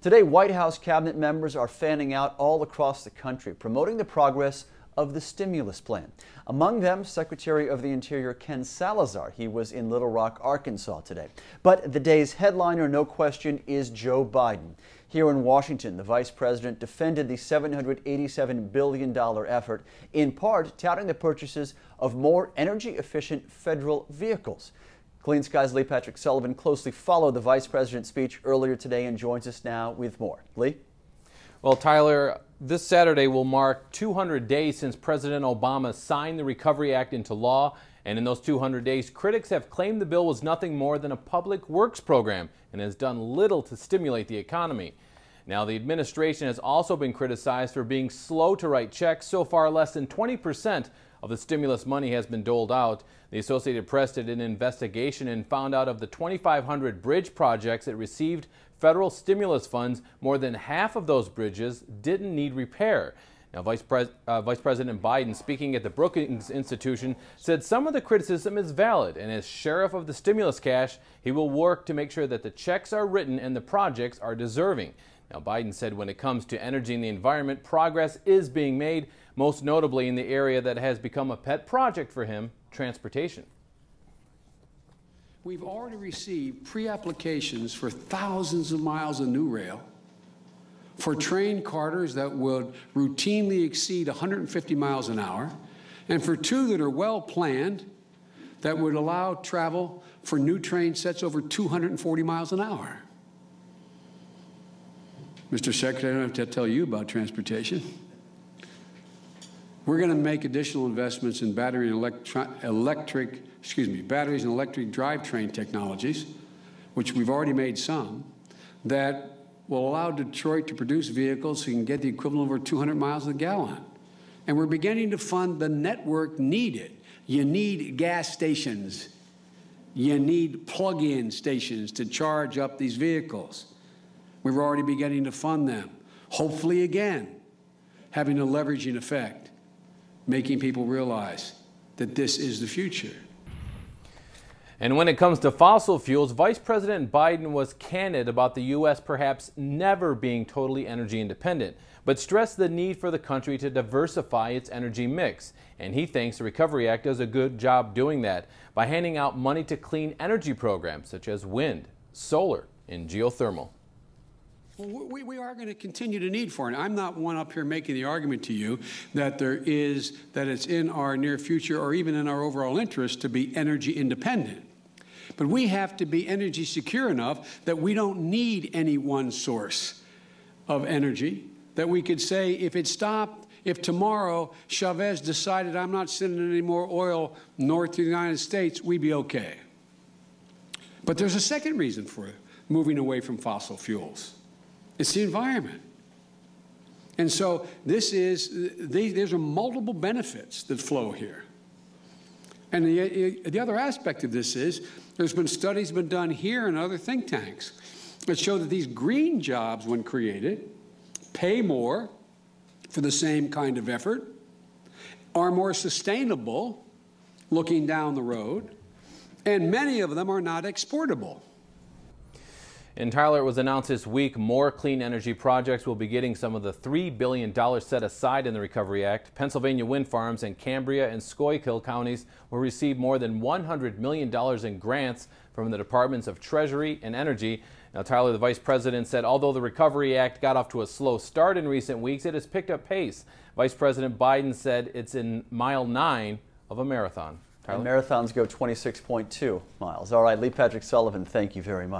Today, White House cabinet members are fanning out all across the country, promoting the progress of the stimulus plan. Among them, Secretary of the Interior Ken Salazar. He was in Little Rock, Arkansas today. But the day's headliner, no question, is Joe Biden. Here in Washington, the vice president defended the $787 billion effort, in part touting the purchases of more energy-efficient federal vehicles. Clean Sky's Lee Patrick Sullivan closely followed the vice president's speech earlier today and joins us now with more. Lee? Well, Tyler, this Saturday will mark 200 days since President Obama signed the Recovery Act into law. And in those 200 days, critics have claimed the bill was nothing more than a public works program and has done little to stimulate the economy. Now, the administration has also been criticized for being slow to write checks. So far, less than 20% of the stimulus money has been doled out. The Associated Press did an investigation and found out of the 2,500 bridge projects that received federal stimulus funds, more than half of those bridges didn't need repair. Now, Vice President Biden, speaking at the Brookings Institution, said some of the criticism is valid, and as sheriff of the stimulus cash, he will work to make sure that the checks are written and the projects are deserving. Now, Biden said when it comes to energy and the environment, progress is being made, most notably in the area that has become a pet project for him, transportation. We've already received pre-applications for thousands of miles of new rail, for train corridors that would routinely exceed 150 miles an hour, and for two that are well planned that would allow travel for new train sets over 240 miles an hour. Mr. Secretary, I don't have to tell you about transportation. We're going to make additional investments in batteries and electric drivetrain technologies, which we've already made some, that will allow Detroit to produce vehicles so you can get the equivalent of over 200 miles a gallon. And we're beginning to fund the network needed. You need gas stations. You need plug-in stations to charge up these vehicles. We're already beginning to fund them. Hopefully, again, having a leveraging effect, making people realize that this is the future. And when it comes to fossil fuels, Vice President Biden was candid about the U.S. perhaps never being totally energy independent, but stressed the need for the country to diversify its energy mix. And he thinks the Recovery Act does a good job doing that by handing out money to clean energy programs such as wind, solar, and geothermal. Well, we are going to continue to need for it. I'm not one up here making the argument to you that it's in our near future or even in our overall interest to be energy independent. But we have to be energy secure enough that we don't need any one source of energy, that we could say if tomorrow Chavez decided I'm not sending any more oil north to the United States, we'd be okay. But there's a second reason for moving away from fossil fuels. It's the environment. And so there's multiple benefits that flow here. And the other aspect of this is there's been studies been done here and other think tanks that show that these green jobs, when created, pay more for the same kind of effort, are more sustainable looking down the road, and many of them are not exportable. And Tyler, it was announced this week more clean energy projects will be getting some of the $3 billion set aside in the Recovery Act. Pennsylvania wind farms in Cambria and Schuylkill counties will receive more than $100 million in grants from the Departments of Treasury and Energy. Now, Tyler, the vice president said although the Recovery Act got off to a slow start in recent weeks, it has picked up pace. Vice President Biden said it's in mile 9 of a marathon. Tyler? And marathons go 26.2 miles. All right, Lee Patrick Sullivan, thank you very much.